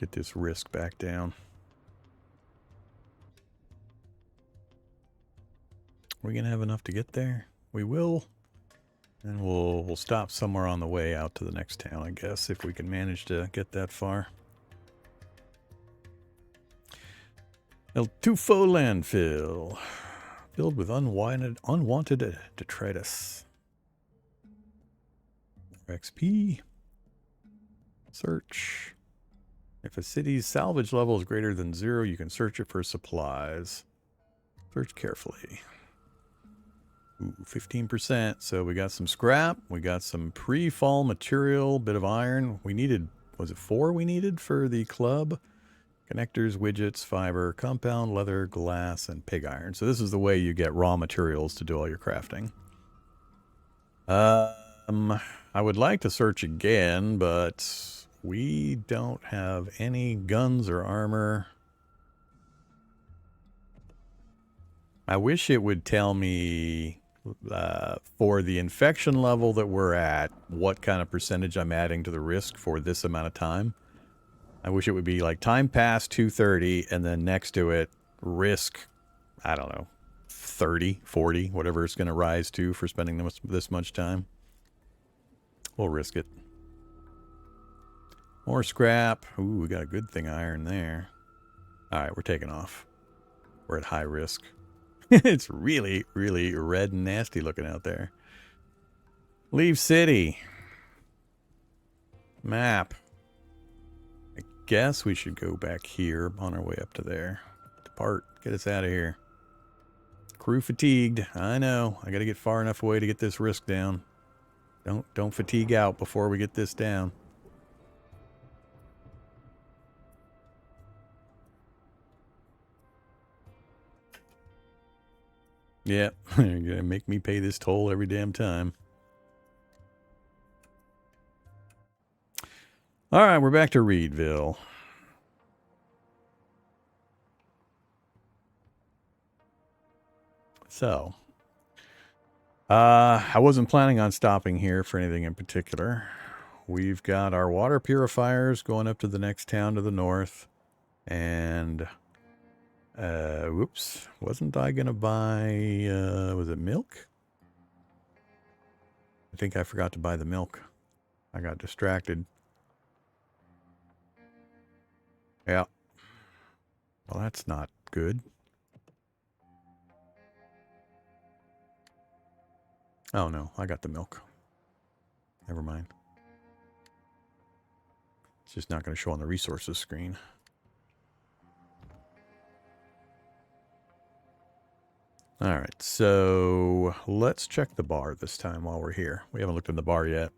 Get this risk back down. We're going to have enough to get there? We will. And we'll stop somewhere on the way out to the next town, I guess, if we can manage to get that far. El Tufo landfill. Filled with unwanted detritus. XP. Search. If a city's salvage level is greater than 0, you can search it for supplies. Search carefully. Ooh, 15%. So we got some scrap. We got some pre-fall material, bit of iron. We needed, was it 4 we needed for the club? Connectors, widgets, fiber, compound, leather, glass, and pig iron. So this is the way you get raw materials to do all your crafting. I would like to search again, but we don't have any guns or armor. I wish it would tell me for the infection level that we're at, what kind of percentage I'm adding to the risk for this amount of time. I wish it would be like time past 230 and then next to it, risk, I don't know, 30, 40, whatever it's going to rise to for spending this much time. We'll risk it. More scrap. Ooh, we got a good thing iron there. All right, we're taking off. We're at high risk. It's really, really red and nasty looking out there. Leave city. Map. I guess we should go back here on our way up to there. Depart. Get us out of here. Crew fatigued. I know. I got to get far enough away to get this risk down. Don't fatigue out before we get this down. Yep, you're gonna make me pay this toll every damn time. Alright, we're back to Reedville. So, I wasn't planning on stopping here for anything in particular. We've got our water purifiers going up to the next town to the north. And, whoops, wasn't I gonna buy, was it milk? I think I forgot to buy the milk. I got distracted. Yeah. Well, that's not good. Oh no, I got the milk. Never mind. It's just not going to show on the resources screen. Alright, so let's check the bar this time while we're here. We haven't looked in the bar yet.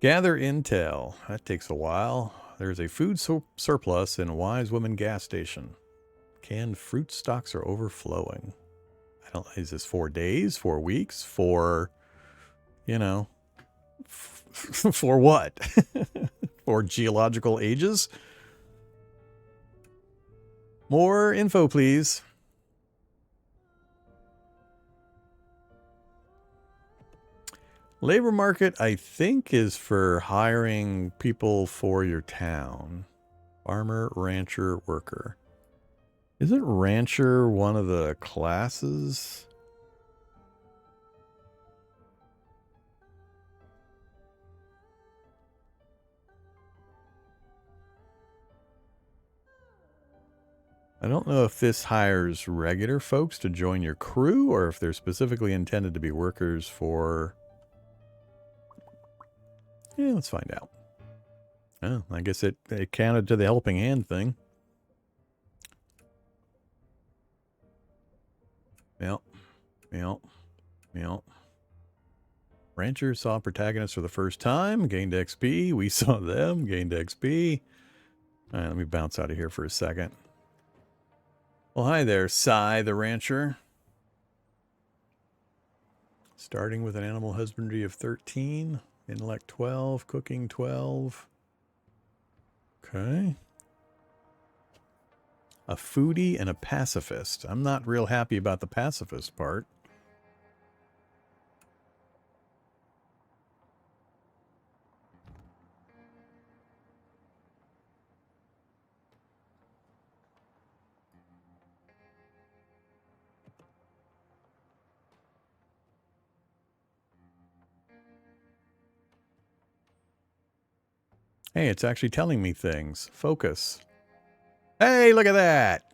Gather intel. That takes a while. There's a food surplus in Wise Woman gas station. Canned fruit stocks are overflowing. I don't. Is this 4 days? 4 weeks? For, you know, for what? For geological ages? More info, please. Labor market, I think, is for hiring people for your town. Farmer, rancher, worker. Isn't rancher one of the classes? I don't know if this hires regular folks to join your crew or if they're specifically intended to be workers for... Yeah, let's find out. Oh, I guess it counted to the helping hand thing. Yep. Ranchers saw protagonists for the first time, gained XP. We saw them, gained XP. All right, let me bounce out of here for a second. Well, hi there, Cy the rancher. Starting with an animal husbandry of 13, intellect 12, cooking 12. Okay. A foodie and a pacifist. I'm not real happy about the pacifist part. Hey, it's actually telling me things. Focus. Hey, look at that.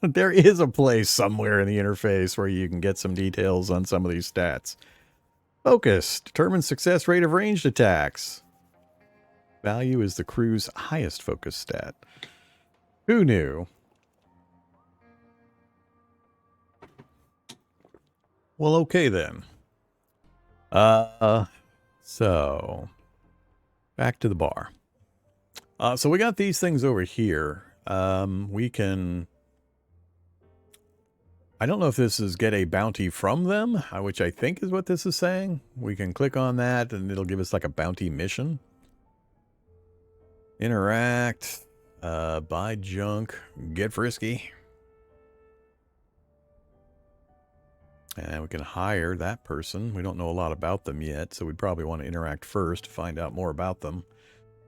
There is a place somewhere in the interface where you can get some details on some of these stats. Focus. Determines success rate of ranged attacks. Value is the crew's highest focus stat. Who knew? Well, okay then. So back to the bar. So we got these things over here. We can... I don't know if this is get a bounty from them, which I think is what this is saying. We can click on that and it'll give us like a bounty mission. Interact. Buy junk. Get frisky. And we can hire that person. We don't know a lot about them yet, so we'd probably want to interact first to find out more about them.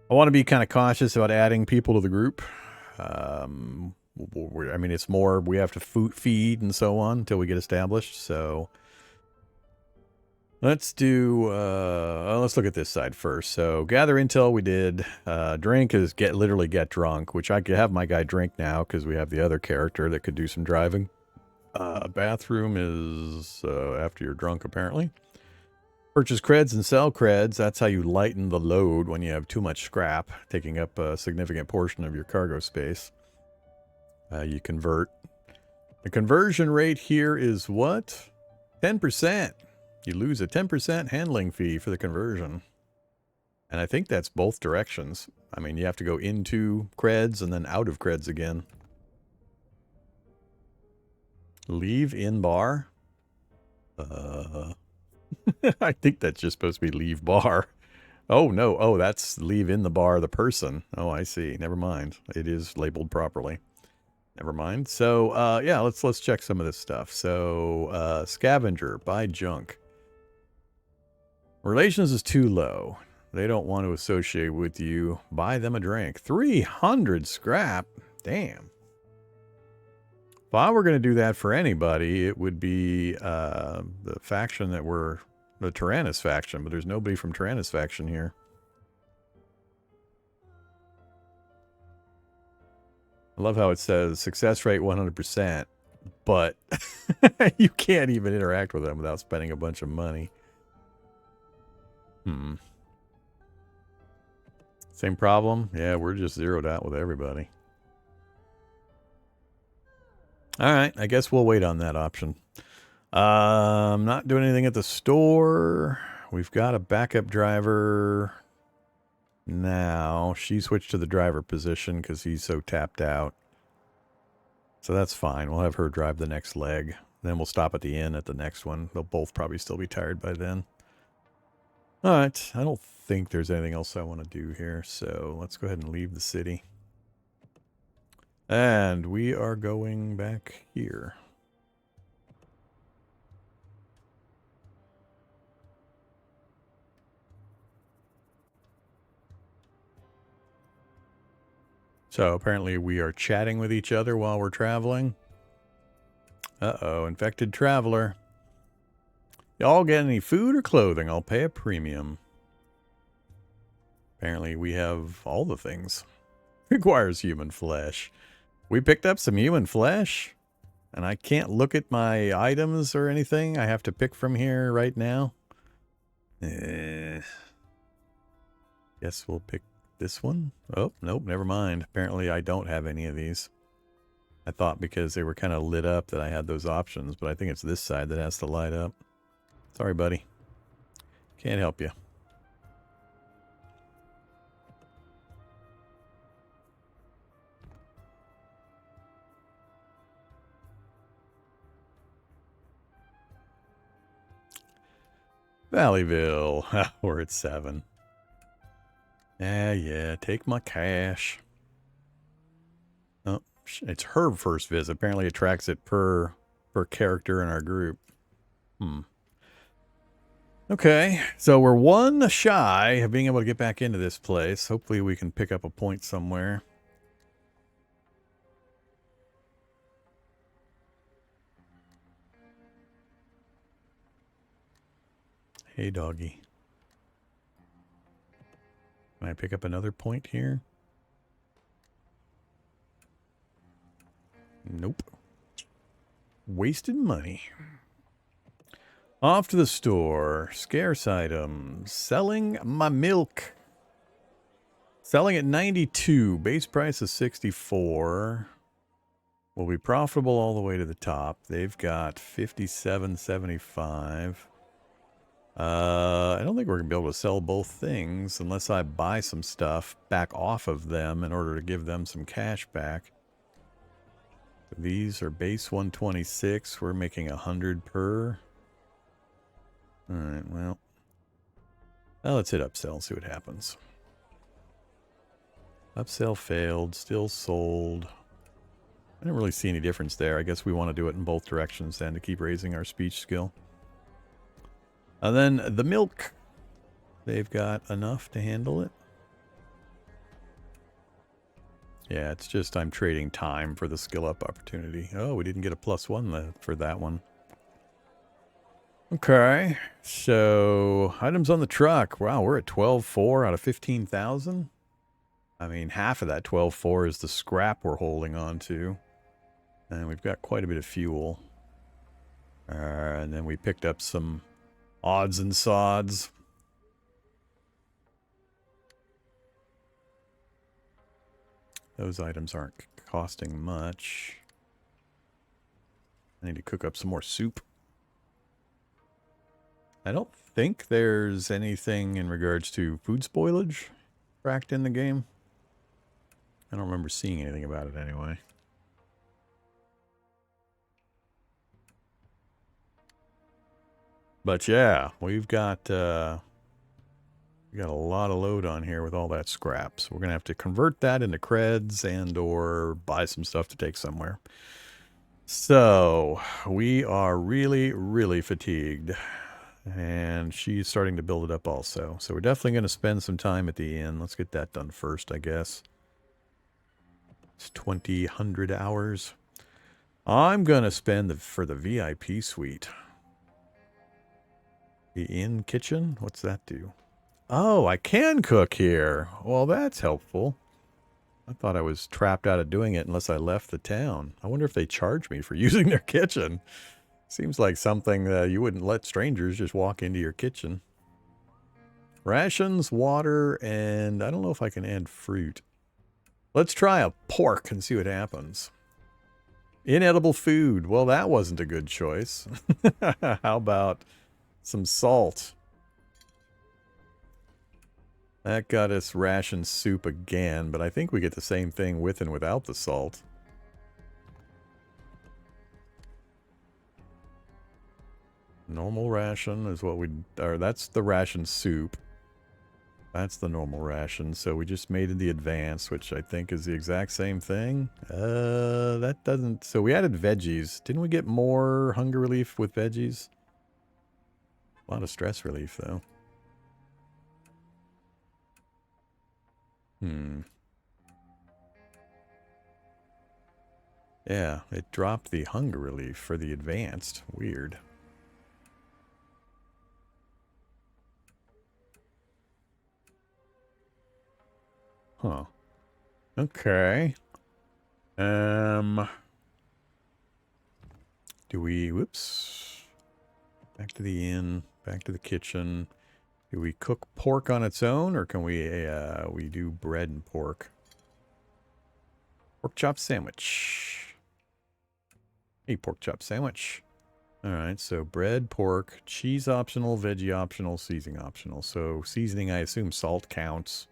I want to be kind of cautious about adding people to the group. I mean, it's more we have to feed and so on until we get established. So let's do, let's look at this side first. So gather intel we did. Drink is literally get drunk, which I could have my guy drink now because we have the other character that could do some driving. Bathroom is after you're drunk, apparently. Purchase creds and sell creds. That's how you lighten the load when you have too much scrap, taking up a significant portion of your cargo space. You convert. The conversion rate here is what? 10%. You lose a 10% handling fee for the conversion. And I think that's both directions. I mean, you have to go into creds and then out of creds again. Leave in bar? I think that's just supposed to be leave bar. Oh, no. Oh, that's leave in the bar the person. Oh, I see. Never mind. It is labeled properly. Never mind. So, yeah, let's check some of this stuff. So, scavenger, buy junk. Relations is too low. They don't want to associate with you. Buy them a drink. 300 scrap? Damn. If I were going to do that for anybody, it would be the faction that we're... The Tyrannus faction, but there's nobody from Tyrannus faction here. I love how it says success rate 100%, but you can't even interact with them without spending a bunch of money. Same problem? Yeah, we're just zeroed out with everybody. Alright, I guess we'll wait on that option. Not doing anything at the store. We've got a backup driver now. She switched to the driver position because he's so tapped out. So that's fine. We'll have her drive the next leg. Then we'll stop at the inn at the next one. They'll both probably still be tired by then. Alright, I don't think there's anything else I want to do here. So let's go ahead and leave the city. And we are going back here. So apparently we are chatting with each other while we're traveling. Uh-oh, infected traveler. Y'all get any food or clothing? I'll pay a premium. Apparently we have all the things. Requires human flesh. We picked up some human flesh. And I can't look at my items or anything. I have to pick from here right now. Guess we'll pick this one. Oh, nope, never mind. Apparently I don't have any of these. I thought because they were kind of lit up that I had those options, but I think it's this side that has to light up. Sorry, buddy. Can't help you. Valleyville. We're at 7. Yeah, take my cash. Oh, it's her first visit. Apparently it tracks it per character in our group. Okay, so we're 1 shy of being able to get back into this place. Hopefully we can pick up a point somewhere. Hey, doggy. Can I pick up another point here? Nope. Wasted money. Off to the store. Scarce items. Selling my milk. Selling at 92. Base price is 64. Will be profitable all the way to the top. They've got 57.75. I don't think we're going to be able to sell both things unless I buy some stuff back off of them in order to give them some cash back. These are base 126. We're making 100 per. Alright, well, let's hit upsell, see what happens. Upsell failed, still sold. I didn't really see any difference there. I guess we want to do it in both directions then to keep raising our speech skill. And then the milk. They've got enough to handle it. Yeah, it's just I'm trading time for the skill up opportunity. Oh, we didn't get a +1 for that one. Okay, so items on the truck. Wow, we're at 12.4 out of 15,000. I mean, half of that 12.4 is the scrap we're holding on to. And we've got quite a bit of fuel. And then we picked up some odds and sods. Those items aren't costing much. I need to cook up some more soup. I don't think there's anything in regards to food spoilage cracked in the game. I don't remember seeing anything about it anyway. But yeah, we've got a lot of load on here with all that scrap. So we're gonna have to convert that into creds and or buy some stuff to take somewhere. So we are really, really fatigued. And she's starting to build it up also. So we're definitely going to spend some time at the inn. Let's get that done first, I guess. It's 2,000 hours. I'm going to spend for the VIP suite. The inn kitchen? What's that do? Oh, I can cook here. Well, that's helpful. I thought I was trapped out of doing it unless I left the town. I wonder if they charge me for using their kitchen. Seems like something you wouldn't let strangers just walk into your kitchen. Rations, water, and I don't know if I can add fruit. Let's try a pork and see what happens. Inedible food. Well, that wasn't a good choice. How about some salt? That got us ration soup again, but I think we get the same thing with and without the salt. Normal ration is what that's the ration soup. That's the normal ration. So we just made it the advanced, which I think is the exact same thing. That doesn't, so we added veggies. Didn't we get more hunger relief with veggies? A lot of stress relief though. Yeah, it dropped the hunger relief for the advanced. Weird. Huh. Okay. Do we, whoops. Back to the inn, back to the kitchen. Do we cook pork on its own, or can we do bread and pork? Pork chop sandwich. Hey, pork chop sandwich. All right, so bread, pork, cheese optional, veggie optional, seasoning optional. So seasoning, I assume salt counts.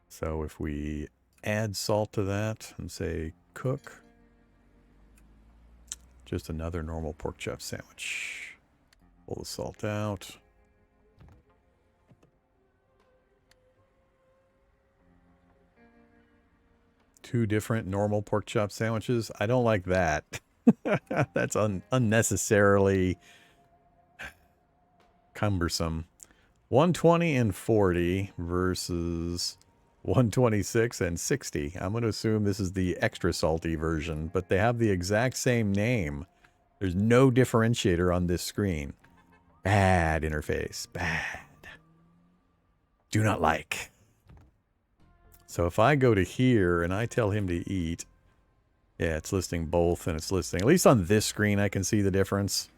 So if we add salt to that and say cook, just another normal pork chop sandwich. Pull the salt out. Two different normal pork chop sandwiches. I don't like that. That's unnecessarily cumbersome. 120 and 40 versus 126 and 60. I'm going to assume this is the extra salty version, but they have the exact same name. There's no differentiator on this screen. Bad interface. Bad. do not like. So if I go to here and I tell him to eat, yeah, it's listing both, and it's listing, at least on this screen, I can see the difference.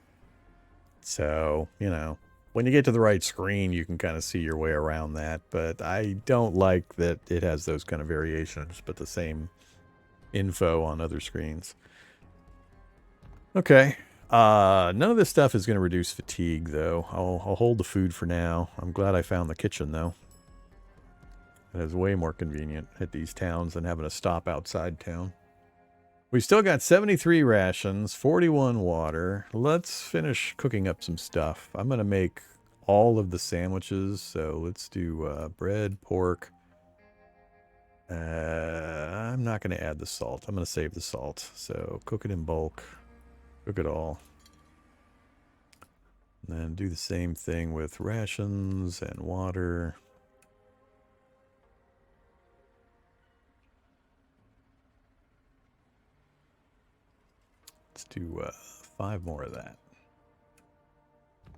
So, you know, when you get to the right screen, you can kind of see your way around that. But I don't like that it has those kind of variations, but the same info on other screens. Okay. None of this stuff is going to reduce fatigue, though. I'll hold the food for now. I'm glad I found the kitchen, though. It is way more convenient at these towns than having to stop outside town. We still got 73 rations, 41 water. Let's finish cooking up some stuff. I'm going to make all of the sandwiches. So let's do bread, pork. I'm not going to add the salt. I'm going to save the salt. So cook it in bulk. Cook it all. And then do the same thing with rations and water. Let's do 5 more of that.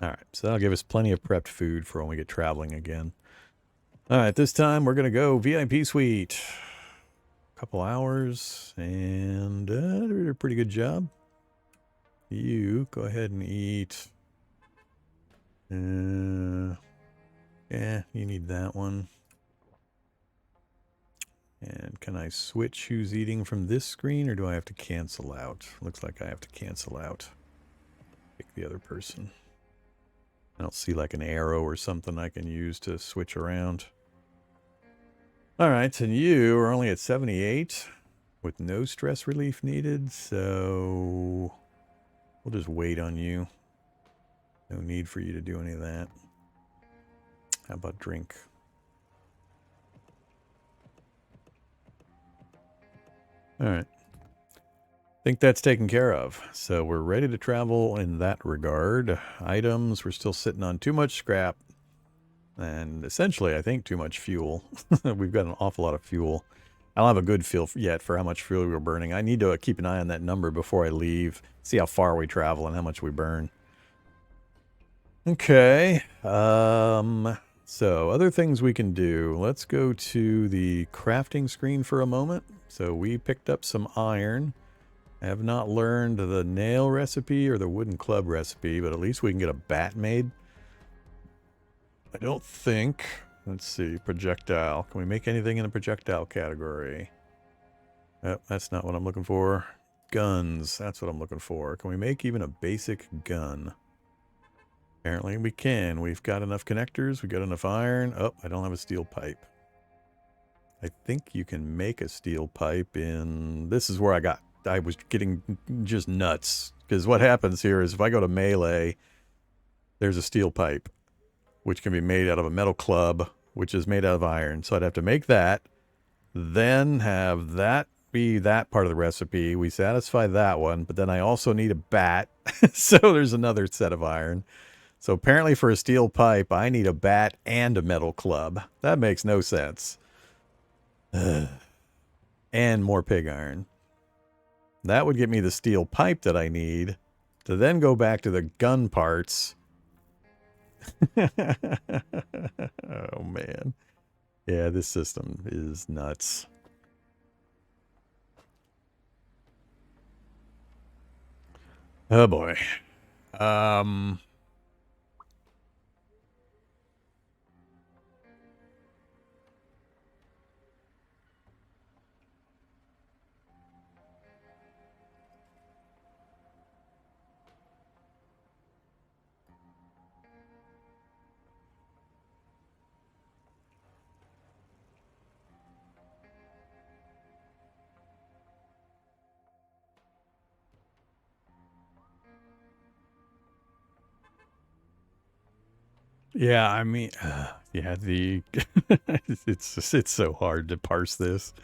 Alright, so that'll give us plenty of prepped food for when we get traveling again. Alright, this time we're going to go VIP suite. A couple hours, and did a pretty good job. You go ahead and eat. Yeah, you need that one. And can I switch who's eating from this screen, or do I have to cancel out? Looks like I have to cancel out. Pick the other person. I don't see like an arrow or something I can use to switch around. Alright, and you are only at 78 with no stress relief needed, so we'll just wait on you. No need for you to do any of that. How about drink? Alright. Think that's taken care of. So we're ready to travel in that regard. Items, we're still sitting on too much scrap. And essentially, I think too much fuel. We've got an awful lot of fuel. I don't have a good feel yet for how much fuel we're burning. I need to keep an eye on that number before I leave. See how far we travel and how much we burn. Okay. So other things we can do. Let's go to the crafting screen for a moment. So we picked up some iron. I have not learned the nail recipe or the wooden club recipe, but at least we can get a bat made. I don't think. Let's see. Projectile. Can we make anything in the projectile category? Oh, that's not what I'm looking for. Guns. That's what I'm looking for. Can we make even a basic gun? Apparently we can. We've got enough connectors. We've got enough iron. Oh, I don't have a steel pipe. I think you can make a steel pipe in... This is where I was getting just nuts. Because what happens here is if I go to melee, there's a steel pipe, which can be made out of a metal club, which is made out of iron. So I'd have to make that, then have that be that part of the recipe. We satisfy that one, but then I also need a bat. So there's another set of iron. So apparently for a steel pipe, I need a bat and a metal club. That makes no sense. And more pig iron. That would get me the steel pipe that I need to then go back to the gun parts. Oh, man. Yeah, this system is nuts. Oh, boy. Yeah, I mean, yeah, it's so hard to parse this.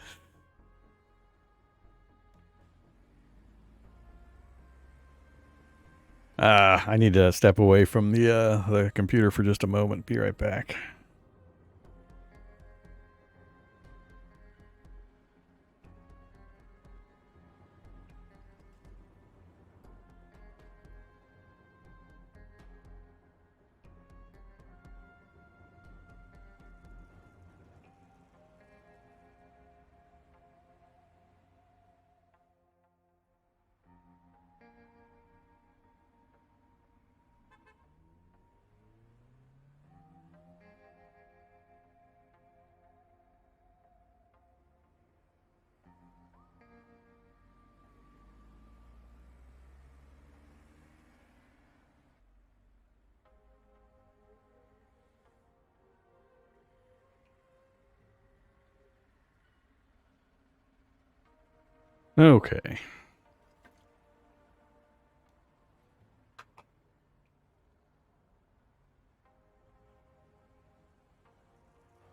I need to step away from the computer for just a moment. Be right back. Okay.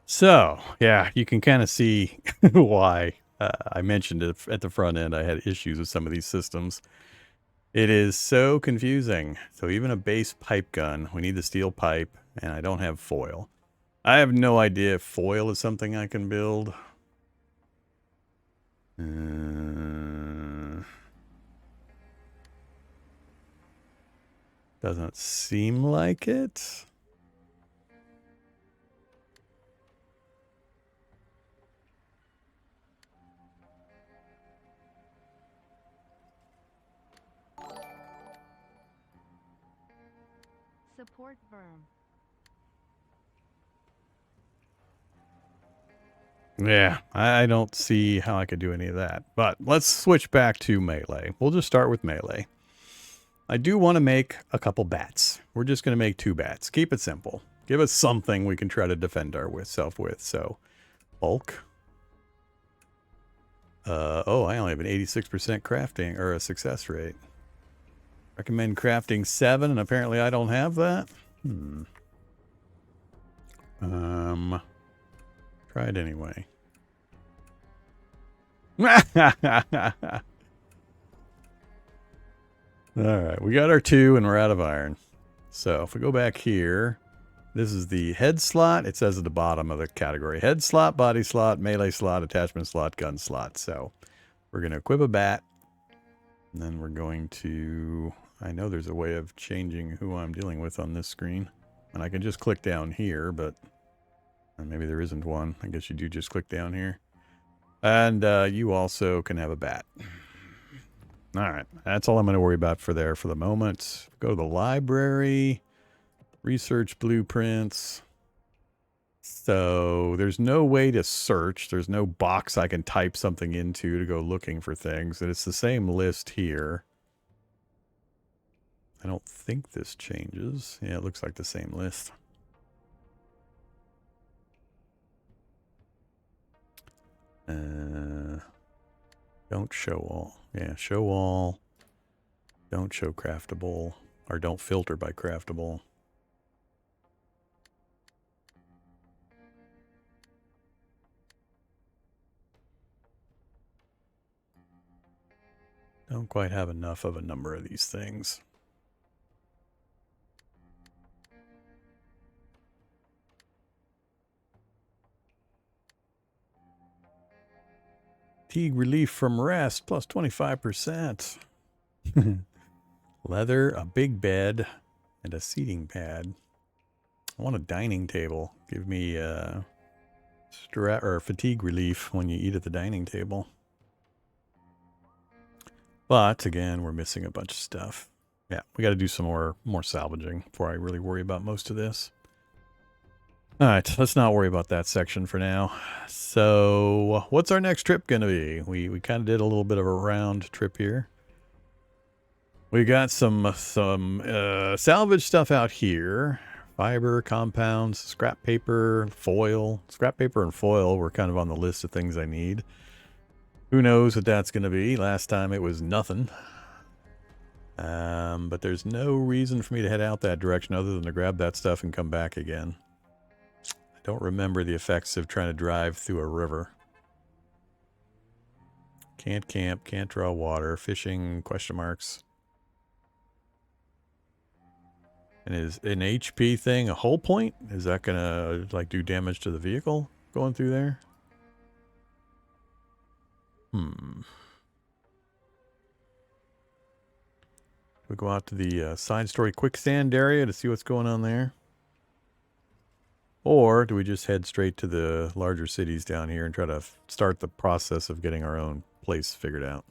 So, yeah, you can kind of see why I mentioned it at the front end. I had issues with some of these systems. It is so confusing. So even a base pipe gun, we need the steel pipe, and I don't have foil. I have no idea if foil is something I can build. Doesn't seem like it. Support Vorm. Yeah, I don't see how I could do any of that. But let's switch back to melee. We'll just start with melee. I do want to make a couple bats. We're just going to make 2 bats. Keep it simple. Give us something we can try to defend ourselves with. So, bulk. Oh, I only have an 86% crafting, or a success rate. Recommend crafting 7, and apparently I don't have that. Try it anyway. Alright, we got our 2 and we're out of iron. So if we go back here, this is the head slot. It says at the bottom of the category. Head slot, body slot, melee slot, attachment slot, gun slot. So we're going to equip a bat. And then we're going to... I know there's a way of changing who I'm dealing with on this screen. And I can just click down here, but... maybe there isn't one. I guess you do just click down here. And you also can have a bat. All right, that's all I'm going to worry about for the moment. Go to the library, research blueprints. So there's no way to search. There's no box I can type something into to go looking for things. And it's the same list here. I don't think this changes. Yeah, it looks like the same list. Don't show all. Yeah, show all. Don't show craftable. Or don't filter by craftable. Don't quite have enough of a number of these things. Fatigue relief from rest plus 25%. Leather, a big bed, and a seating pad. I want a dining table. Give me or fatigue relief when you eat at the dining table. But again, we're missing a bunch of stuff. Yeah, we got to do some more salvaging before I really worry about most of this. All right, let's not worry about that section for now. So, what's our next trip going to be? We kind of did a little bit of a round trip here. We got some salvage stuff out here. Fiber, compounds, scrap paper, foil. Scrap paper and foil were kind of on the list of things I need. Who knows what that's going to be? Last time it was nothing. But there's no reason for me to head out that direction other than to grab that stuff and come back again. I don't remember the effects of trying to drive through a river. Can't camp, can't draw water, fishing, question marks. And is an HP thing a hull point? Is that gonna like do damage to the vehicle going through there? We go out to the side story quicksand area to see what's going on there. Or do we just head straight to the larger cities down here and try to start the process of getting our own place figured out?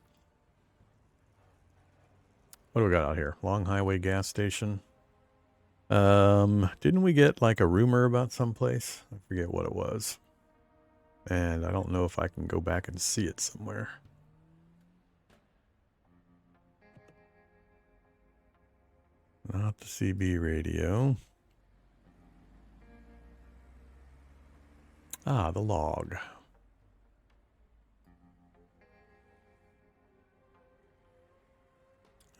What do we got out here? Long Highway gas station. Didn't we get like a rumor about someplace? I forget what it was. And I don't know if I can go back and see it somewhere. Not the CB radio. Ah, the log.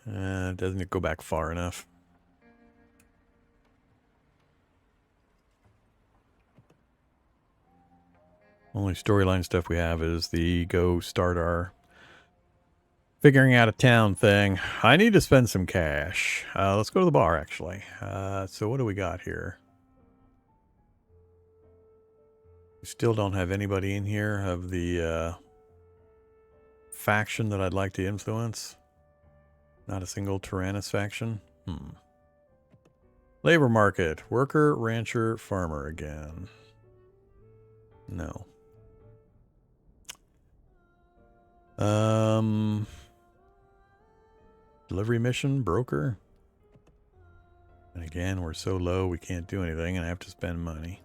Doesn't go back far enough. Only storyline stuff we have is the go start our figuring out a town thing. I need to spend some cash. Let's go to the bar, actually. So what do we got here? We still don't have anybody in here of the faction that I'd like to influence. Not a single Tyrannus faction. Labor market. Worker, rancher, farmer again. No. Delivery mission, broker. And again, we're so low we can't do anything and I have to spend money.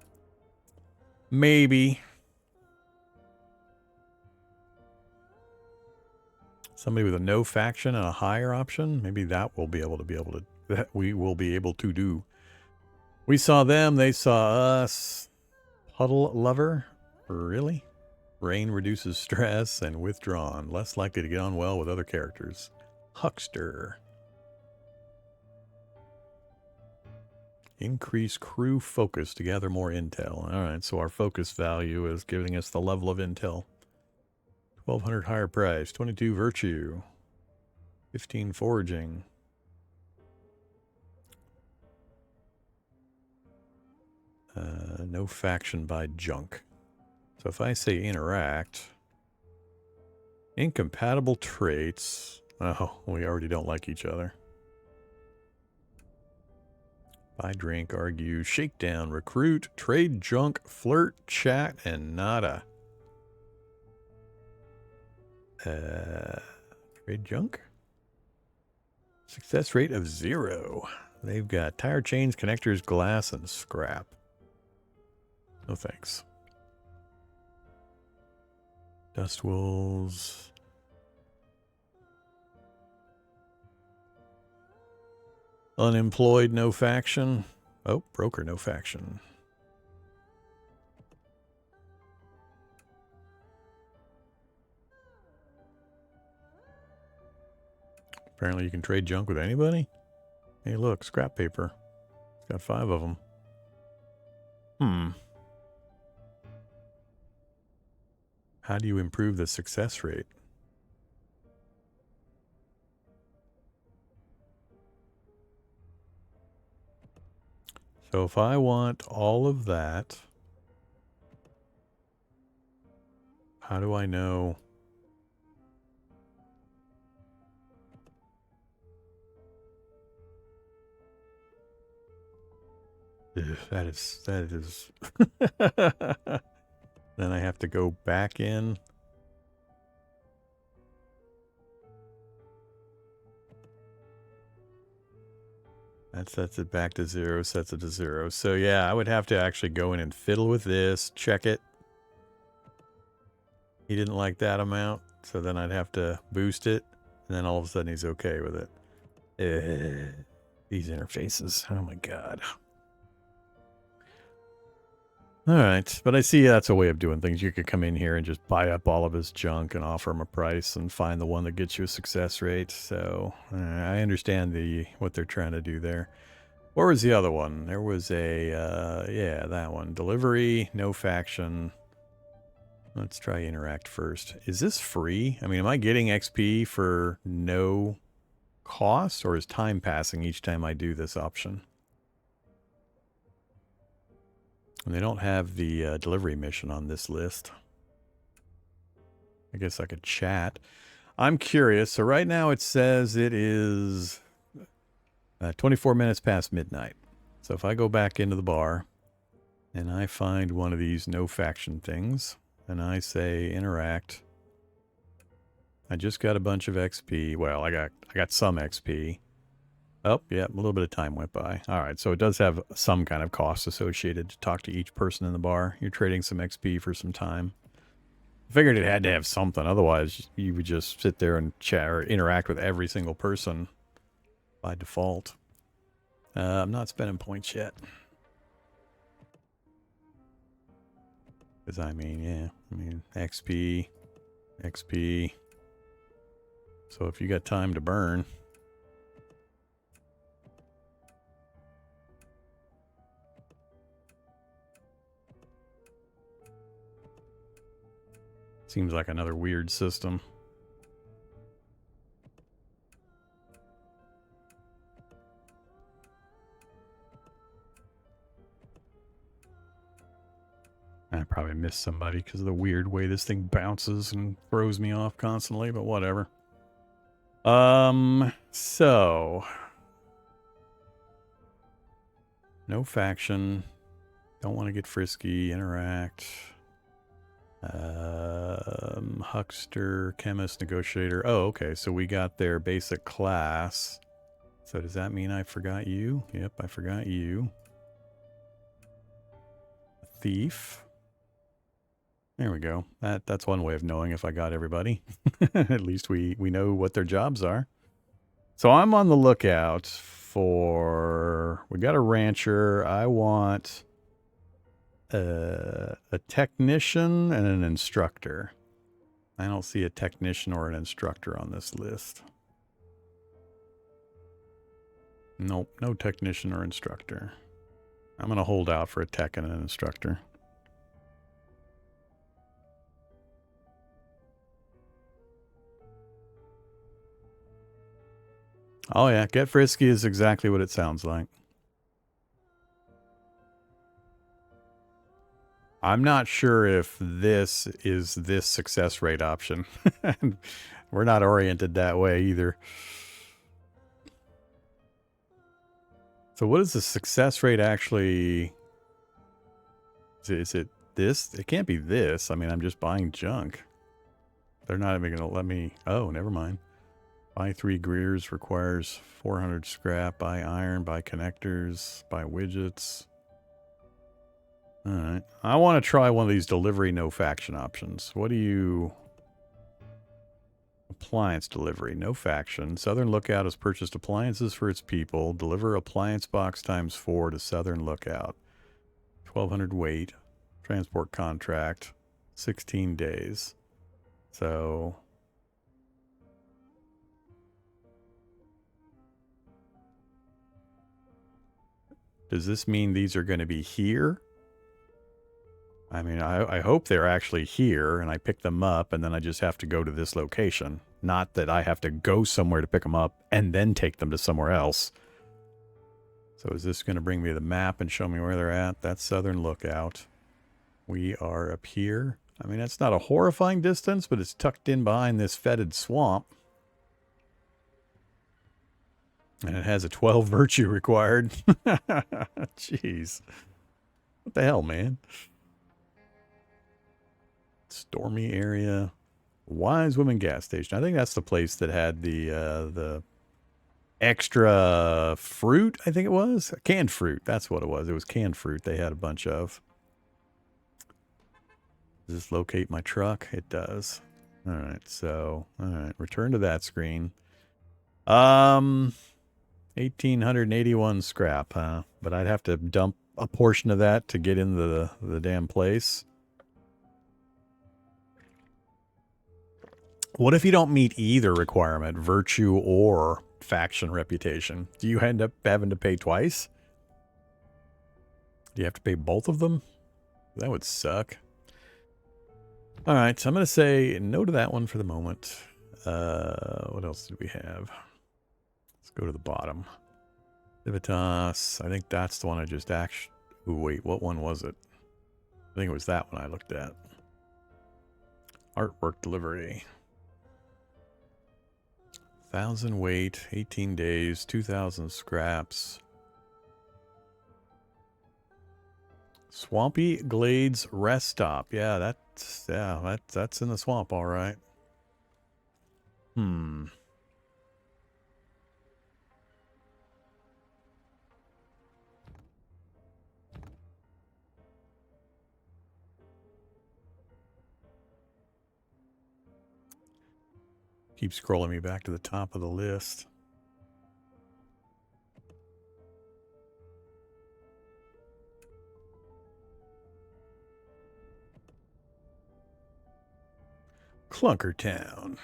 Maybe. Somebody with a no faction and a higher option. Maybe that will be able to that we will be able to do. We saw them, they saw us. Puddle lover? Really? Rain reduces stress and withdrawn. Less likely to get on well with other characters. Huckster. Increase crew focus to gather more intel. Alright, so our focus value is giving us the level of intel. 1200 higher price. 22 virtue. 15 foraging. No faction by junk. So if I say interact, incompatible traits. Oh, we already don't like each other. Buy, drink, argue, shakedown, recruit, trade, junk, flirt, chat, and nada. Trade junk? Success rate of 0. They've got tire chains, connectors, glass, and scrap. No thanks. Dust wolves. Unemployed, no faction. Oh, broker, no faction. Apparently you can trade junk with anybody. Hey, look, scrap paper. It's got 5 of them. How do you improve the success rate? So if I want all of that, how do I know? Ugh, that is. Then I have to go back in. That sets it back to 0, sets it to 0. So yeah, I would have to actually go in and fiddle with this, check it. He didn't like that amount, so then I'd have to boost it, and then all of a sudden he's okay with it. These interfaces, oh my god. Alright, but I see that's a way of doing things. You could come in here and just buy up all of his junk and offer him a price and find the one that gets you a success rate. So I understand what they're trying to do there. What was the other one? There was a, yeah, that one. Delivery, no faction. Let's try interact first. Is this free? I mean, am I getting XP for no cost, or is time passing each time I do this option? And they don't have the delivery mission on this list. I guess I could chat. I'm curious. So right now it says it is 24 minutes past midnight. So if I go back into the bar and I find one of these no faction things and I say interact, I just got a bunch of XP. Well, I got some XP. Oh, yeah, a little bit of time went by. All right, so it does have some kind of cost associated to talk to each person in the bar. You're trading some XP for some time. I figured it had to have something. Otherwise, you would just sit there and chat or interact with every single person by default. I'm not spending points yet. Because, I mean, XP. So if you got time to burn, Seems like another weird system. I probably missed somebody because of the weird way this thing bounces and throws me off constantly, but whatever. So no faction. Don't want to get frisky. Interact. Huckster, chemist, negotiator. Oh, okay. So we got their basic class. So does that mean I forgot you? Yep, I forgot you. Thief. There we go. That's one way of knowing if I got everybody. At least we know what their jobs are. So I'm on the lookout for... We got a rancher. I want a technician and an instructor. I don't see a technician or an instructor on this list. Nope, no technician or instructor. I'm going to hold out for a tech and an instructor. Oh yeah, get frisky is exactly what it sounds like. I'm not sure if this is this success rate option. We're not oriented that way either. So what is the success rate actually? Is it this? It can't be this. I mean, I'm just buying junk. They're not even going to let me... Oh, never mind. Buy 3 Greers requires 400 scrap. Buy iron, buy connectors, buy widgets. Alright. I want to try one of these delivery no faction options. What do you... Appliance delivery, no faction. Southern Lookout has purchased appliances for its people. Deliver appliance box times 4 to Southern Lookout. 1,200 weight. Transport contract. 16 days. So... Does this mean these are going to be here? I mean, I hope they're actually here and I pick them up and then I just have to go to this location. Not that I have to go somewhere to pick them up and then take them to somewhere else. So is this going to bring me the map and show me where they're at? That's Southern Lookout. We are up here. I mean, that's not a horrifying distance, but it's tucked in behind this fetid swamp. And it has a 12 virtue required. Jeez. What the hell, man? Stormy area. Wise Woman gas station. I think that's the place that had the extra fruit, I think it was. Canned fruit. That's what it was. It was canned fruit they had a bunch of. Does this locate my truck? It does. All right, so, all right, return to that screen. 1,881 scrap, huh? But I'd have to dump a portion of that to get in the damn place. What if you don't meet either requirement, virtue or faction reputation? Do you end up having to pay twice? Do you have to pay both of them? That would suck. All right, so I'm going to say no to that one for the moment. What else did we have? Let's go to the bottom. Civitas. I think that's the one I just actually... Ooh, wait, what one was it? I think it was that one I looked at. Artwork delivery. 1,000 weight, 18 days, 2,000 scraps. Swampy Glades Rest Stop. Yeah, that's in the swamp, all right. Keep scrolling me back to the top of the list. Clunkertown.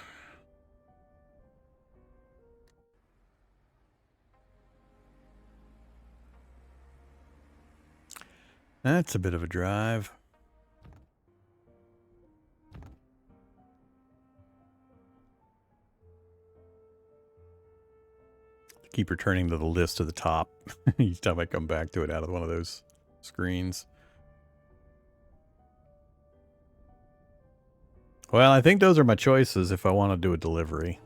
That's a bit of a drive. Keep returning to the list to the top each time I come back to it out of one of those screens. Well, I think those are my choices if I want to do a delivery.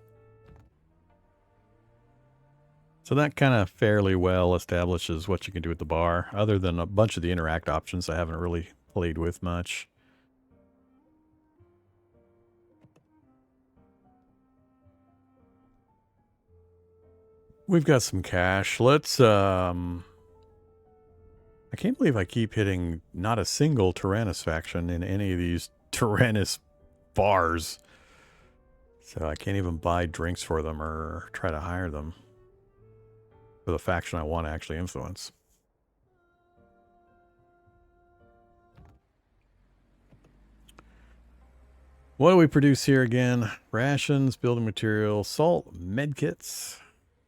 So that kind of fairly well establishes what you can do at the bar, other than a bunch of the interact options I haven't really played with much. We've got some cash. Let's, I can't believe I keep hitting not a single Tyrannus faction in any of these Tyrannus bars. So I can't even buy drinks for them or try to hire them for the faction I want to actually influence. What do we produce here again? Rations, building material, salt, medkits.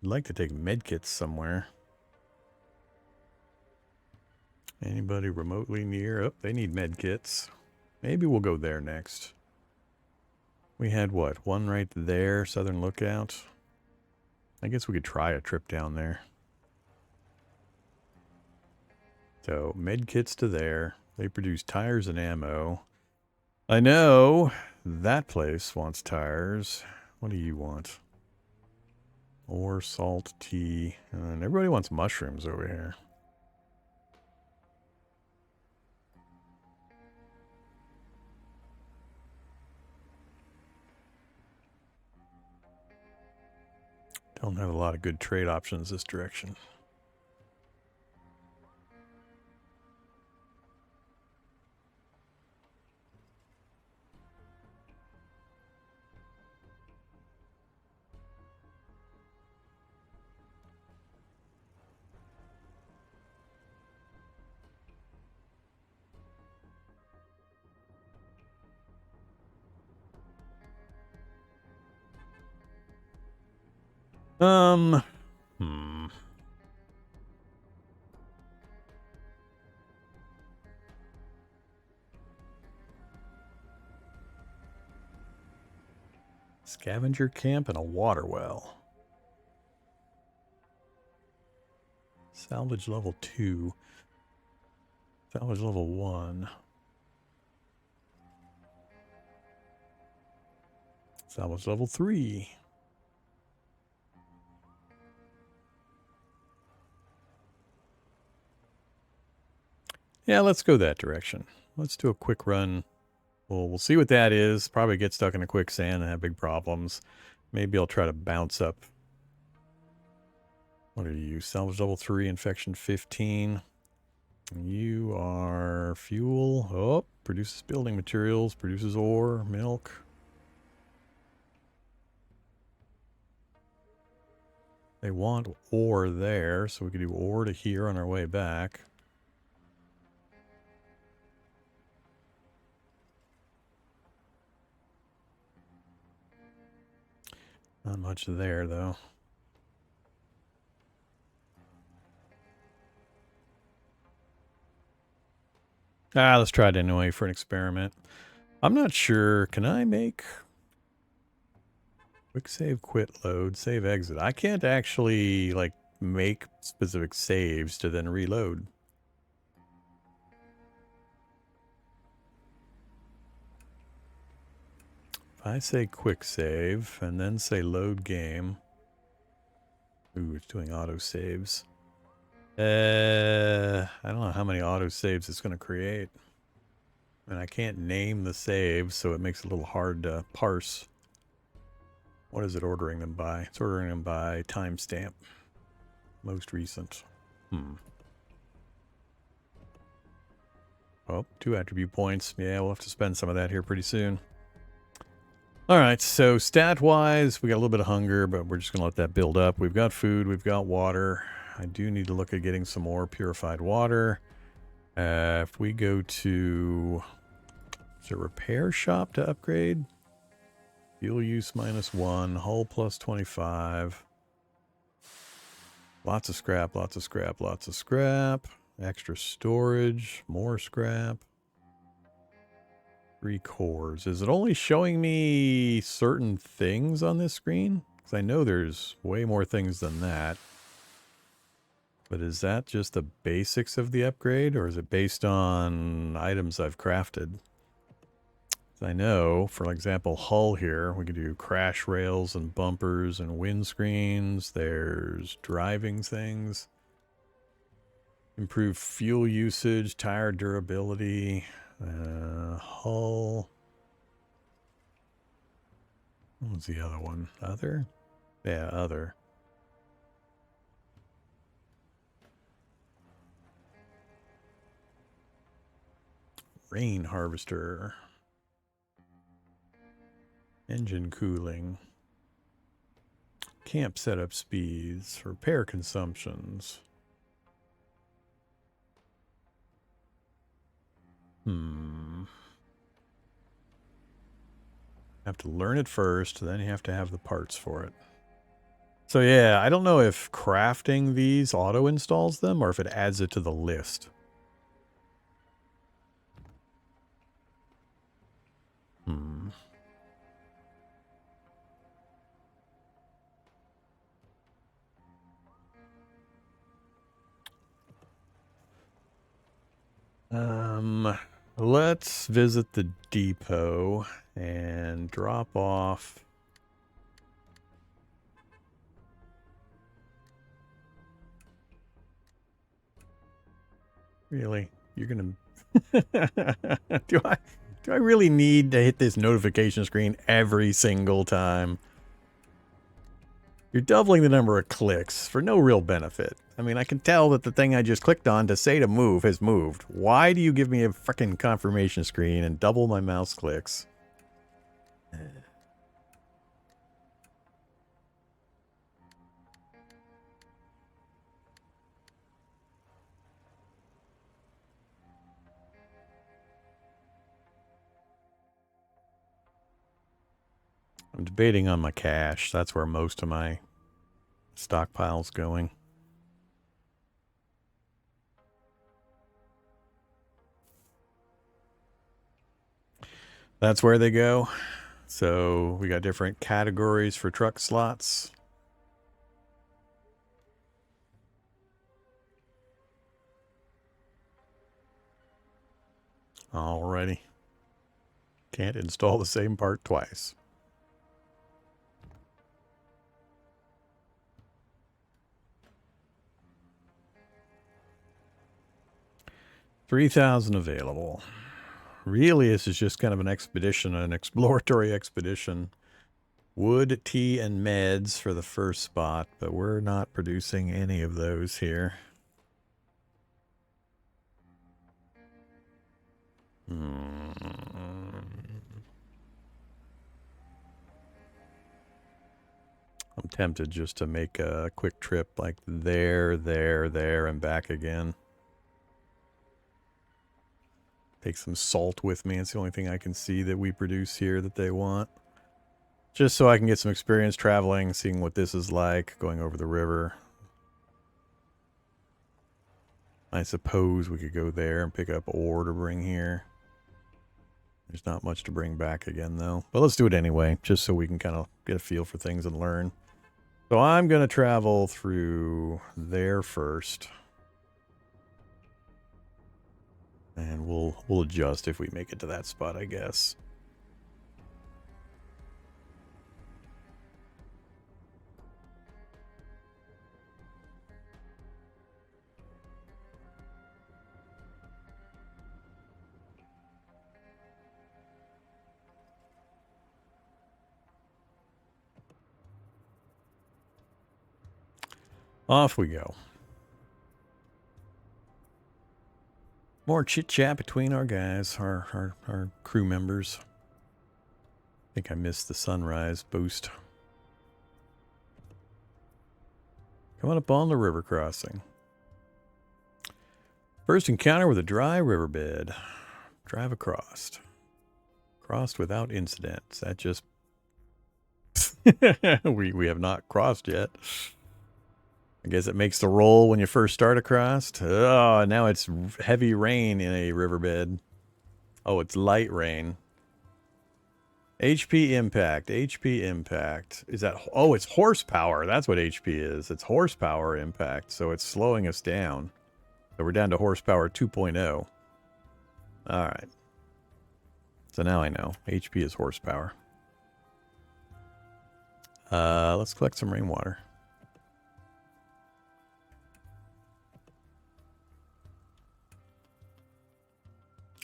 I'd like to take medkits somewhere. Anybody remotely near? Oh, they need medkits. Maybe we'll go there next. We had what? One right there, Southern Lookout. I guess we could try a trip down there. So, medkits to there. They produce tires and ammo. I know that place wants tires. What do you want? Ore, salt, tea. And everybody wants mushrooms over here. Don't have a lot of good trade options this direction. Scavenger camp and a water well. Salvage level 2. Salvage level 1. Salvage level 3. Yeah, let's go that direction. Let's do a quick run. We'll see what that is. Probably get stuck in a quicksand and have big problems. Maybe I'll try to bounce up. What are you? Salvage level 3, infection 15. You are fuel. Oh, produces building materials, produces ore, milk. They want ore there, so we could do ore to here on our way back. Not much there, though. Let's try it anyway for an experiment. I'm not sure. Can I make... Quick save, quit, load, save, exit. I can't actually, like, make specific saves to then reload. If I say quick save and then say load game. Ooh, it's doing auto saves. I don't know how many auto saves it's going to create. And I can't name the saves, so it makes it a little hard to parse. What is it ordering them by? It's ordering them by timestamp. Most recent. Oh, 2 attribute points. Yeah, we'll have to spend some of that here pretty soon. Alright, so stat-wise, we got a little bit of hunger, but we're just going to let that build up. We've got food, we've got water. I do need to look at getting some more purified water. If we go to... Is there a repair shop to upgrade? Fuel use -1, hull plus 25. Lots of scrap, lots of scrap, lots of scrap. Extra storage, more scrap. 3 cores. Is it only showing me certain things on this screen? Because I know there's way more things than that. But is that just the basics of the upgrade, or is it based on items I've crafted? I know, for example, hull here, we can do crash rails and bumpers and windscreens. There's driving things. Improve fuel usage, tire durability, hull. What was the other one? Other? Yeah, other. Rain harvester. Engine cooling. Camp setup speeds. Repair consumptions. Have to learn it first, then you have to have the parts for it. So yeah, I don't know if crafting these auto installs them or if it adds it to the list. Let's visit the depot and drop off. Really? You're gonna do I really need to hit this notification screen every single time? You're doubling the number of clicks for no real benefit. I mean, I can tell that the thing I just clicked on to say to move has moved. Why do you give me a freaking confirmation screen and double my mouse clicks? I'm debating on my cache. That's where most of my stockpile's going. That's where they go. So we got different categories for truck slots. Alrighty. Can't install the same part twice. $3,000 available. Really, this is just kind of an expedition, an exploratory expedition. Wood, tea, and meds for the first spot, but we're not producing any of those here. I'm tempted just to make a quick trip like there, and back again. Take some salt with me. It's the only thing I can see that we produce here that they want. Just so I can get some experience traveling, seeing what this is like, going over the river. I suppose we could go there and pick up ore to bring here. There's not much to bring back again, though. But let's do it anyway, just so we can kind of get a feel for things and learn. So I'm going to travel through there first. And we'll adjust if we make it to that spot, I guess. Off we go. More chit-chat between our guys, our crew members. I think I missed the sunrise boost. Coming up on the river crossing. First encounter with a dry riverbed. Drive across. Crossed without incidents. That just... we have not crossed yet. I guess it makes the roll when you first start across. Oh, now it's heavy rain in a riverbed. Oh, it's light rain. HP impact. HP impact. Is that... Oh, it's horsepower. That's what HP is. It's horsepower impact. So it's slowing us down. So we're down to horsepower 2.0. Alright. So now I know. HP is horsepower. Let's collect some rainwater.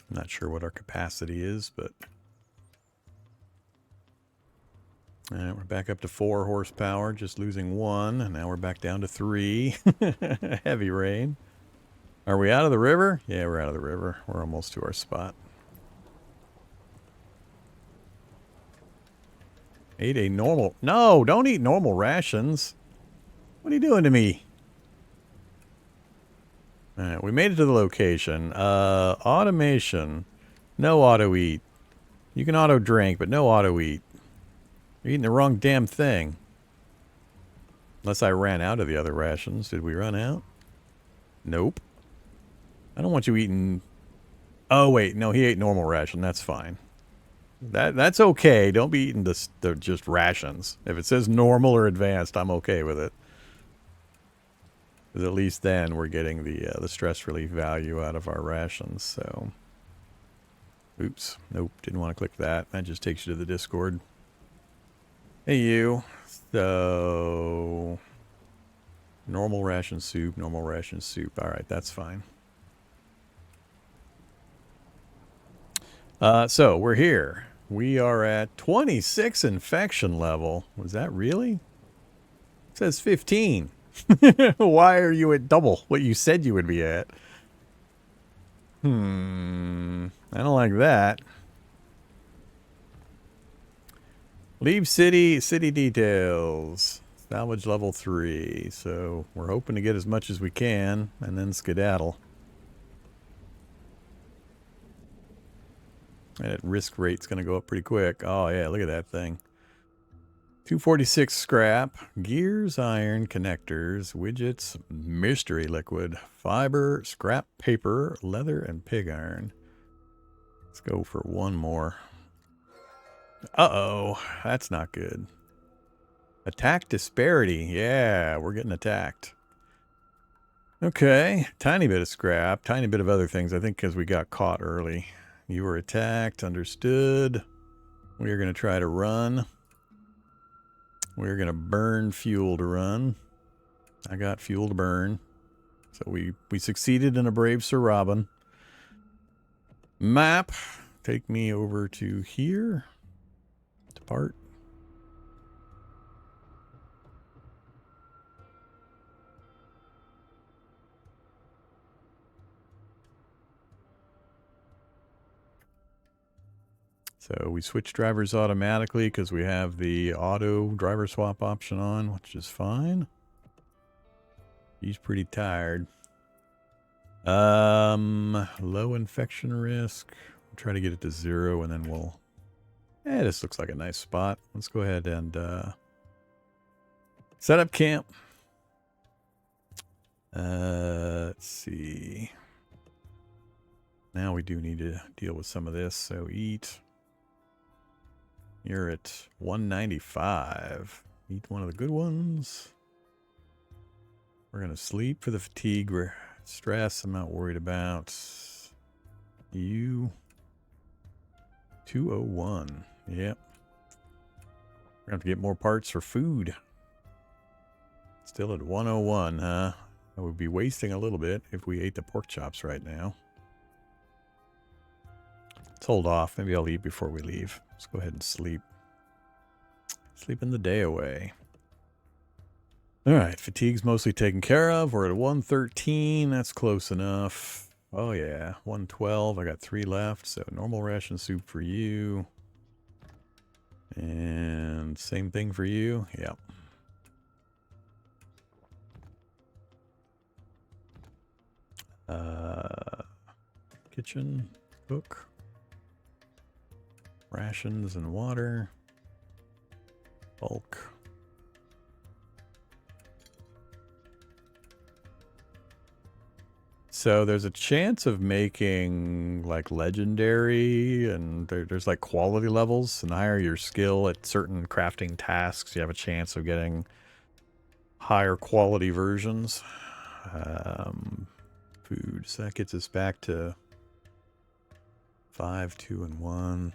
I'm not sure what our capacity is, but... Alright, we're back up to 4 horsepower, just losing 1, and now we're back down to 3. Heavy rain. Are we out of the river? Yeah, we're out of the river. We're almost to our spot. Ate a normal... No, don't eat normal rations. What are you doing to me? Alright, we made it to the location. Automation. No auto eat. You can auto drink, but no auto eat. You're eating the wrong damn thing. Unless I ran out of the other rations. Did we run out? Nope. I don't want you eating... Oh, wait. No, he ate normal ration. That's fine. That's okay. Don't be eating the just rations. If it says normal or advanced, I'm okay with it. Because at least then we're getting the stress relief value out of our rations. So, oops. Nope. Didn't want to click that. That just takes you to the Discord. Hey, you. So, normal ration soup, normal ration soup. All right, that's fine. So, we're here. We are at 26 infection level. Was that really? It says 15. Why are you at double what you said you would be at? I don't like that. Leave city details. Salvage level 3. So we're hoping to get as much as we can and then skedaddle. That risk rate's going to go up pretty quick. Oh yeah, look at that thing. 246 scrap, gears, iron, connectors, widgets, mystery liquid, fiber, scrap paper, leather, and pig iron. Let's go for one more. Uh-oh, that's not good. Attack disparity. Yeah, we're getting attacked. Okay, tiny bit of scrap, tiny bit of other things, I think because we got caught early. You were attacked, understood. We are going to try to run. We're going to burn fuel to run. I got fuel to burn. So we succeeded in a brave Sir Robin. Map. Take me over to here. Depart. So we switch drivers automatically because we have the auto driver swap option on, which is fine. He's pretty tired. Low infection risk. We'll try to get it to 0 and then we'll... this looks like a nice spot. Let's go ahead and set up camp. Let's see. Now we do need to deal with some of this, so eat. You're at 195. Eat one of the good ones. We're going to sleep for the fatigue. We're stress I'm not worried about. You. 201. Yep. We're going to have to get more parts for food. Still at 101, huh? I would be wasting a little bit if we ate the pork chops right now. Let's hold off. Maybe I'll eat before we leave. Let's go ahead and sleep. Sleeping the day away. Alright, fatigue's mostly taken care of. We're at 113. That's close enough. Oh yeah, 112. I got 3 left. So normal ration soup for you. And same thing for you. Yep. Kitchen, cook. Rations and water. Bulk. So there's a chance of making like legendary, and there's like quality levels, and the higher your skill at certain crafting tasks, you have a chance of getting higher quality versions. Food, so that gets us back to 5, 2, and 1.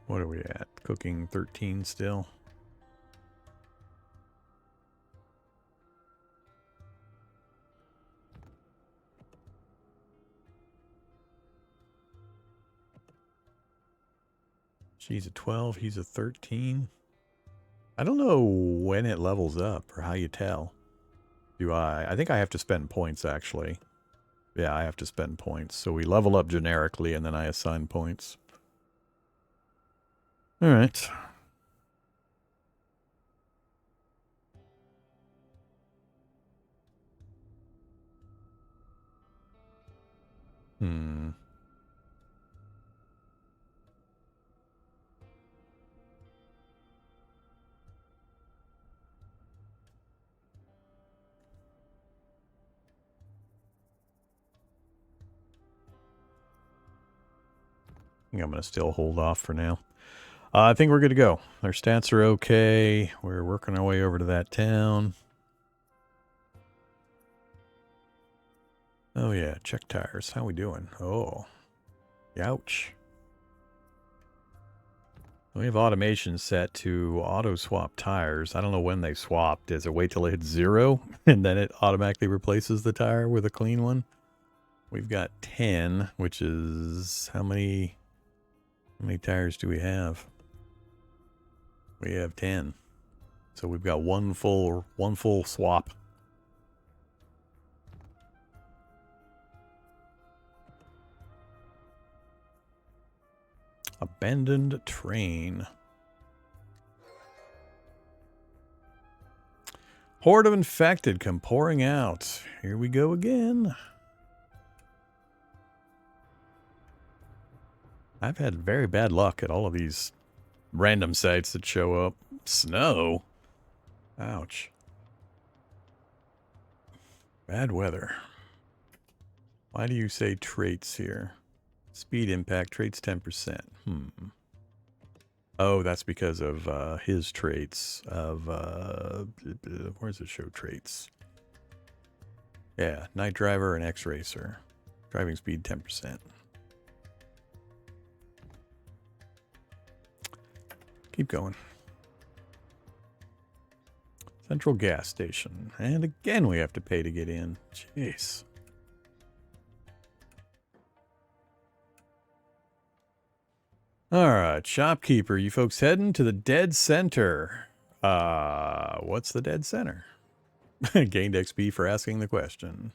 What are we at? Cooking 13 still. She's a 12, he's a 13. I don't know when it levels up or how you tell. Do I think I have to spend points, actually. Yeah, I have to spend points. So we level up generically, and then I assign points. All right. Hmm. I think I'm going to still hold off for now. I think we're good to go. Our stats are okay. We're working our way over to that town. Oh, yeah. Check tires. How we doing? Oh. Ouch. We have automation set to auto-swap tires. I don't know when they swapped. Does it wait till it hits 0? And then it automatically replaces the tire with a clean one? We've got 10, which is... How many tires do we have? We have 10. So we've got one full swap. Abandoned train. Horde of infected come pouring out. Here we go again. I've had very bad luck at all of these random sites that show up. Snow? Ouch. Bad weather. Why do you say traits here? Speed impact, traits 10%. Oh, that's because of his traits of... where does it show traits? Yeah, Night Driver and X-Racer. Driving speed 10%. Keep going. Central gas station. And again we have to pay to get in. Jeez. Alright, shopkeeper. You folks heading to the dead center. What's the dead center? Gained XP for asking the question.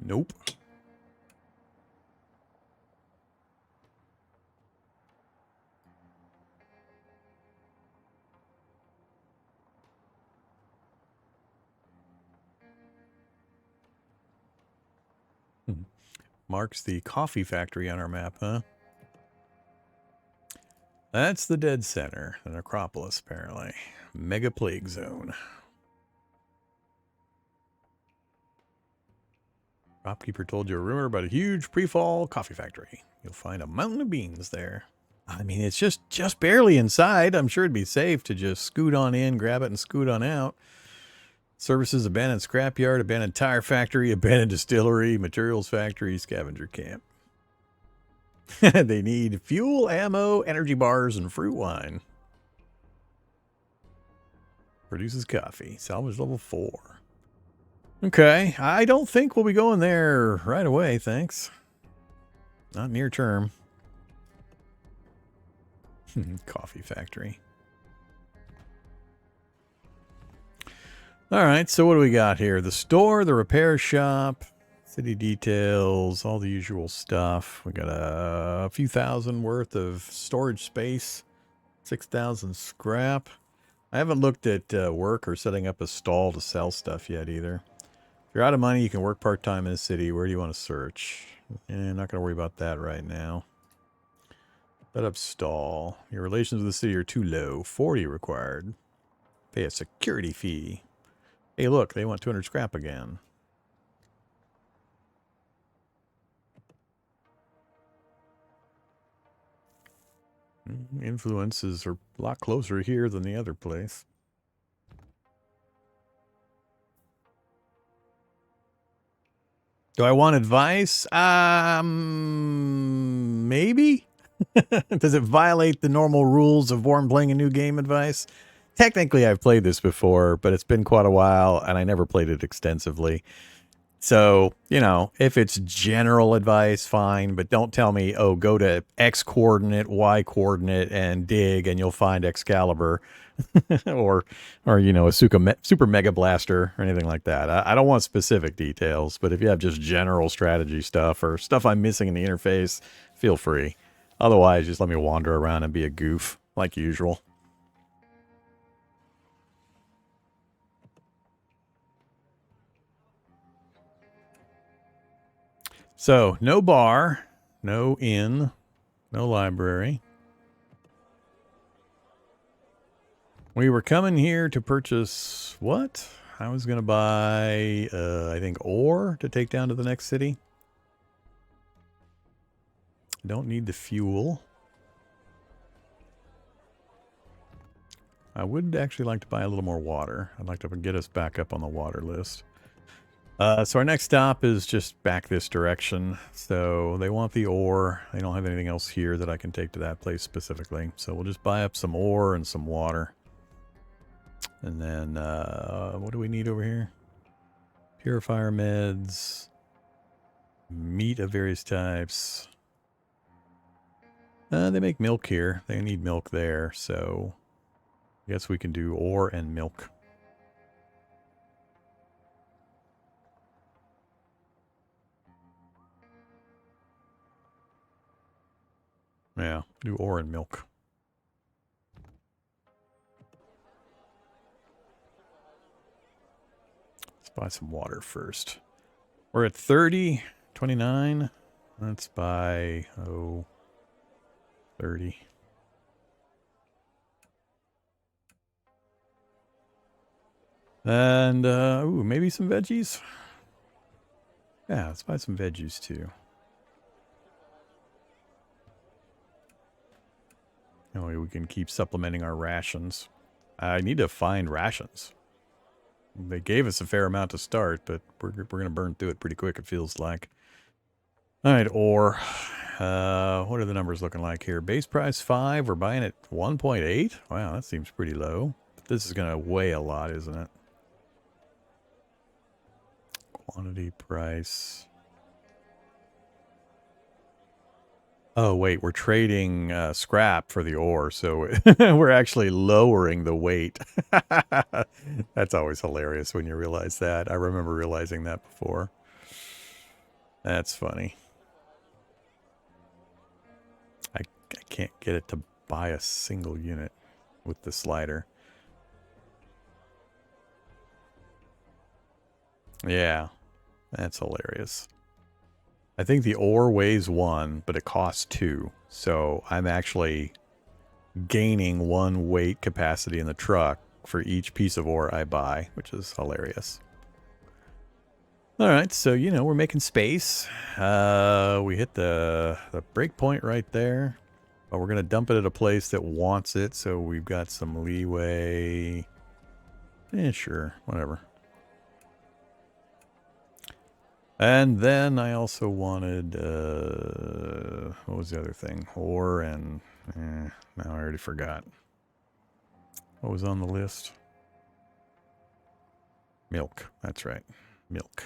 Nope. Marks the coffee factory on our map, huh? That's the dead center, the necropolis, apparently. Mega plague zone. Shopkeeper told you a rumor about a huge pre-fall coffee factory. You'll find a mountain of beans there. I mean, it's just barely inside. I'm sure it'd be safe to just scoot on in, grab it, and scoot on out. Services, abandoned scrapyard, abandoned tire factory, abandoned distillery, materials factory, scavenger camp. They need fuel, ammo, energy bars, and fruit wine. Produces coffee. Salvage level 4. Okay, I don't think we'll be going there right away, thanks. Not near term. Coffee factory. All right, so what do we got here? The store, the repair shop, city details, all the usual stuff. We got a few thousand worth of storage space, 6,000 scrap. I haven't looked at work or setting up a stall to sell stuff yet either. you're out of money, you can work part-time in the city. Where do you want to search? Not going to worry about that right now. Set up stall. Your relations with the city are too low. 40 required. Pay a security fee. Hey, look, they want 200 scrap again. Influences are a lot closer here than the other place. Do I want advice? Maybe? Does it violate the normal rules of Vorm playing a new game advice? Technically, I've played this before, but it's been quite a while, and I never played it extensively. So, you know, if it's general advice, fine, but don't tell me, oh, go to X coordinate, Y coordinate, and dig, and you'll find Excalibur, or you know, a super mega blaster, or anything like that. I don't want specific details, but if you have just general strategy stuff, or stuff I'm missing in the interface, feel free. Otherwise, just let me wander around and be a goof, like usual. So, no bar, no inn, no library. We were coming here to purchase what? I was going to buy, I think, ore to take down to the next city. Don't need the fuel. I would actually like to buy a little more water. I'd like to get us back up on the water list. So our next stop is just back this direction. So they want the ore. They don't have anything else here that I can take to that place specifically. So we'll just buy up some ore and some water. And then, what do we need over here? Purifier meds. Meat of various types. They make milk here. They need milk there. So I guess we can do ore and milk. Yeah, do ore and milk. Let's buy some water first. We're at 30, 29. Let's buy, 30. And, ooh, maybe some veggies? Yeah, let's buy some veggies too. That way we can keep supplementing our rations. I need to find rations. They gave us a fair amount to start, but we're going to burn through it pretty quick, it feels like. All right, ore. What are the numbers looking like here? Base price 5. We're buying at 1.8. Wow, that seems pretty low. But this is going to weigh a lot, isn't it? Quantity price. Oh, wait, we're trading scrap for the ore, so we're actually lowering the weight. That's always hilarious when you realize that. I remember realizing that before. That's funny. I can't get it to buy a single unit with the slider. Yeah, that's hilarious. I think the ore weighs 1, but it costs 2. So I'm actually gaining 1 weight capacity in the truck for each piece of ore I buy, which is hilarious. All right, so, you know, we're making space. We hit the break point right there. But we're going to dump it at a place that wants it, so we've got some leeway. Sure, whatever. And then I also wanted, what was the other thing? Ore and, now I already forgot. What was on the list? Milk, that's right, milk.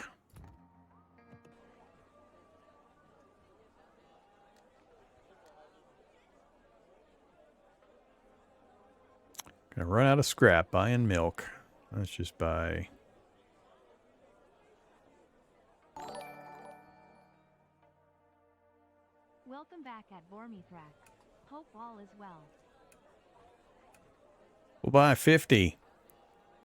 Gonna run out of scrap buying milk. Let's just buy... Welcome back at Vormithrak. Hope all is well. We'll buy 50.